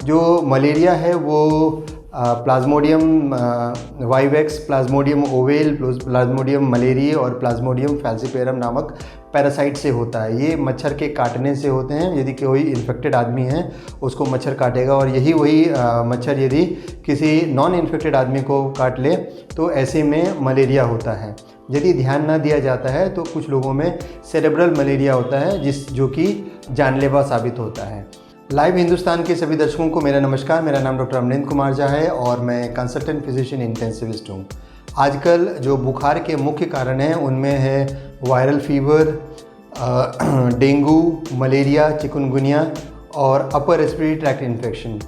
जो मलेरिया है वो Plasmodium vivax, Plasmodium oval, Plasmodium malaria और प्लाज्मोडियम फैल्सिपेरम नामक पैरासाइट से होता है। ये मच्छर के काटने से होते हैं। यदि कोई इन्फेक्टेड आदमी है उसको मच्छर काटेगा और यही वही मच्छर यदि किसी नॉन इन्फेक्टेड आदमी को काट ले तो ऐसे में मलेरिया होता है। यदि ध्यान ना दिया जाता है तो कुछ लोगों में सेरेब्रल मलेरिया होता है जो कि जानलेवा साबित होता है। लाइव हिंदुस्तान के सभी दर्शकों को मेरा नमस्कार। मेरा नाम डॉक्टर अमरेंद्र कुमार झा है और मैं कंसल्टेंट फिजिशियन इंटेंसिविस्ट हूँ। आजकल जो बुखार के मुख्य कारण हैं उनमें है viral fever, dengue, malaria, chikungunya और upper respiratory tract infection.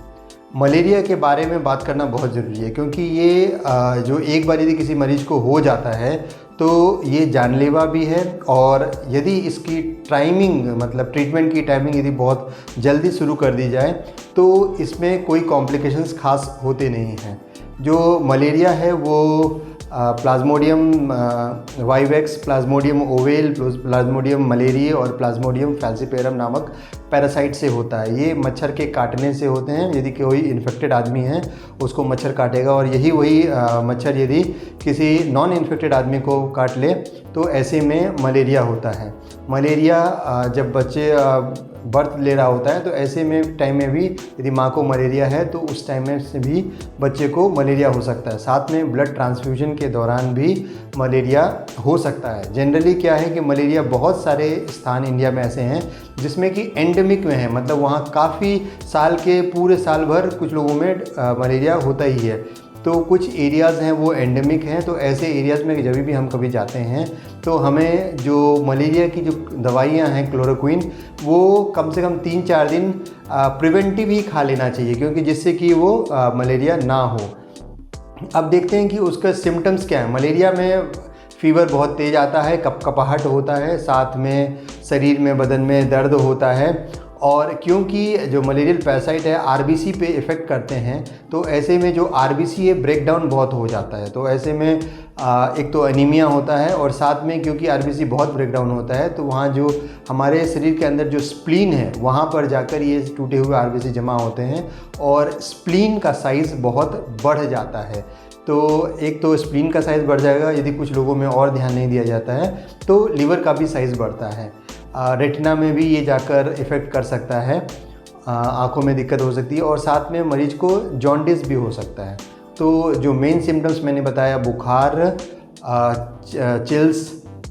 Malaria के बारे में बात करना बहुत ज़रूरी है क्योंकि ये जो एक बार यदि किसी मरीज़ को हो जाता है तो ये जानलेवा भी है और यदि इसकी टाइमिंग मतलब ट्रीटमेंट की टाइमिंग यदि बहुत जल्दी शुरू कर दी जाए तो इसमें कोई कॉम्प्लिकेशंस खास होते नहीं हैं। जो मलेरिया है वो Plasmodium vivax, Plasmodium oval, Plasmodium malaria और प्लाज्मोडियम फैल्सिपेरम नामक पैरासाइट से होता है। ये मच्छर के काटने से होते हैं। यदि कोई इन्फेक्टेड आदमी है उसको मच्छर काटेगा और यही वही मच्छर यदि किसी नॉन इन्फेक्टेड आदमी को काट ले तो ऐसे में मलेरिया होता है। मलेरिया जब बच्चे बर्थ ले रहा होता है तो ऐसे में टाइम में भी यदि माँ को मलेरिया है तो उस टाइम में से भी बच्चे को मलेरिया हो सकता है। साथ में ब्लड ट्रांसफ्यूजन के दौरान भी मलेरिया हो सकता है। जनरली क्या है कि मलेरिया बहुत सारे स्थान इंडिया में ऐसे हैं जिसमें कि एंडेमिक में है, मतलब वहाँ काफ़ी साल के पूरे साल भर कुछ लोगों में मलेरिया होता ही है। तो कुछ एरियाज़ हैं वो एंडेमिक हैं। तो ऐसे एरियाज़ में जब भी हम कभी जाते हैं तो हमें जो मलेरिया की जो दवाइयाँ हैं क्लोरोक्विन वो कम से कम 3-4 दिन प्रिवेंटिव ही खा लेना चाहिए क्योंकि जिससे कि वो मलेरिया ना हो। अब देखते हैं कि उसका सिम्टम्स क्या है। मलेरिया में फ़ीवर बहुत तेज़ आता है, कपकपाहट होता है, साथ में शरीर में बदन में दर्द होता है और क्योंकि जो मलेरियल पैरासाइट है आरबीसी पे इफ़ेक्ट करते हैं तो ऐसे में जो आरबीसी है ब्रेक डाउन बहुत हो जाता है। तो ऐसे में एक तो एनीमिया होता है और साथ में क्योंकि आरबीसी बहुत ब्रेक डाउन होता है तो वहाँ जो हमारे शरीर के अंदर जो स्प्लीन है वहाँ पर जाकर ये टूटे हुए आरबीसी जमा होते हैं और स्प्लीन का साइज़ बहुत बढ़ जाता है। तो एक तो स्प्लीन का साइज़ बढ़ जाएगा, यदि कुछ लोगों में और ध्यान नहीं दिया जाता है तो लीवर का भी साइज़ बढ़ता है। रेटिना में भी ये जाकर इफ़ेक्ट कर सकता है, आँखों में दिक्कत हो सकती है और साथ में मरीज़ को जॉन्डिस भी हो सकता है। तो जो मेन सिम्टम्स मैंने बताया, बुखार, चिल्स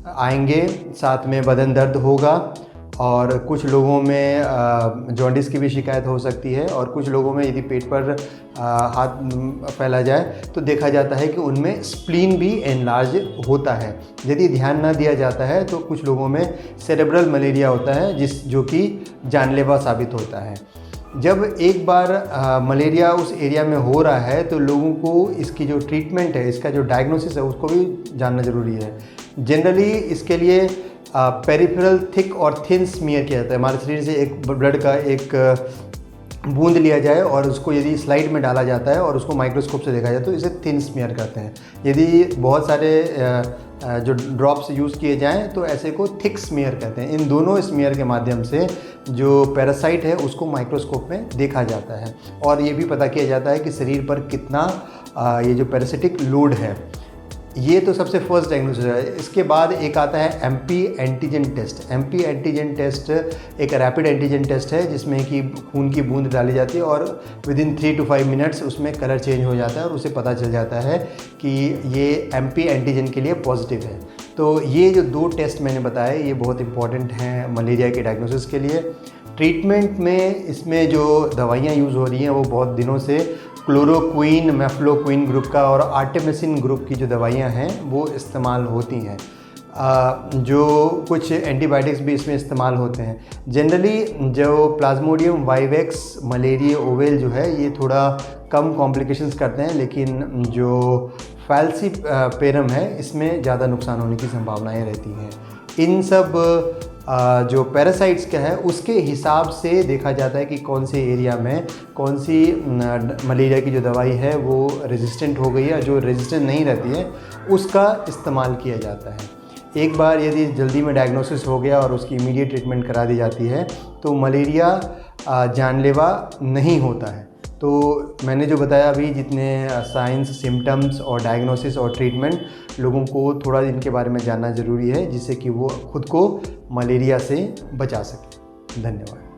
आएंगे, साथ में बदन दर्द होगा और कुछ लोगों में जॉन्डिस की भी शिकायत हो सकती है और कुछ लोगों में यदि पेट पर हाथ फैला जाए तो देखा जाता है कि उनमें स्प्लीन भी एनलार्ज होता है। यदि ध्यान ना दिया जाता है तो कुछ लोगों में सेरेब्रल मलेरिया होता है जो कि जानलेवा साबित होता है। जब एक बार मलेरिया उस एरिया में हो रहा है तो लोगों को इसकी जो ट्रीटमेंट है, इसका जो डायग्नोसिस है उसको भी जानना ज़रूरी है। जनरली इसके लिए पेरिफेरल थिक और थिन स्मीयर किया जाता है। हमारे शरीर से एक ब्लड का एक बूंद लिया जाए और उसको यदि स्लाइड में डाला जाता है और उसको माइक्रोस्कोप से देखा जाए तो इसे थिन स्मीयर कहते हैं। यदि बहुत सारे जो ड्रॉप्स यूज़ किए जाएं तो ऐसे को थिक स्मीयर कहते हैं। इन दोनों स्मीयर के माध्यम से जो पैरासाइट है उसको माइक्रोस्कोप में देखा जाता है और ये भी पता किया जाता है कि शरीर पर कितना ये जो पैरासिटिक लोड है। ये तो सबसे फर्स्ट डायग्नोसिस है। इसके बाद एक आता है MP antigen test. MP antigen test एक रैपिड एंटीजन टेस्ट है जिसमें कि खून की बूंद डाली जाती है और विदिन 3 to 5 मिनट्स उसमें कलर चेंज हो जाता है और उसे पता चल जाता है कि ये एमपी एंटीजन के लिए पॉजिटिव है। तो ये जो 2 टेस्ट मैंने बताए ये बहुत इंपॉर्टेंट हैं मलेरिया के डायग्नोसिस के लिए। ट्रीटमेंट में इसमें जो दवाइयाँ यूज़ हो रही हैं वो बहुत दिनों से क्लोरोक्विन, मेफ्लोक्विन ग्रुप का और आर्टेमिसिन ग्रुप की जो दवाइयाँ हैं वो इस्तेमाल होती हैं। जो कुछ एंटीबायोटिक्स भी इसमें इस्तेमाल होते हैं। जनरली जो प्लाज्मोडियम वाइवेक्स मलेरिया ओवेल जो है ये थोड़ा कम कॉम्प्लिकेशंस करते हैं, लेकिन जो फैल्सिपेरम है इसमें ज़्यादा नुकसान होने की संभावनाएं रहती हैं। इन सब जो पैरासाइट्स का है उसके हिसाब से देखा जाता है कि कौन से एरिया में कौन सी मलेरिया की जो दवाई है वो रेजिस्टेंट हो गई है, जो रेजिस्टेंट नहीं रहती है उसका इस्तेमाल किया जाता है। एक बार यदि जल्दी में डायग्नोसिस हो गया और उसकी इमीडिएट ट्रीटमेंट करा दी जाती है तो मलेरिया जानलेवा नहीं होता है। तो मैंने जो बताया अभी, जितने साइंस, सिम्टम्स और डायग्नोसिस और ट्रीटमेंट, लोगों को थोड़ा इनके बारे में जानना ज़रूरी है, जिससे कि वो खुद को मलेरिया से बचा सके। धन्यवाद।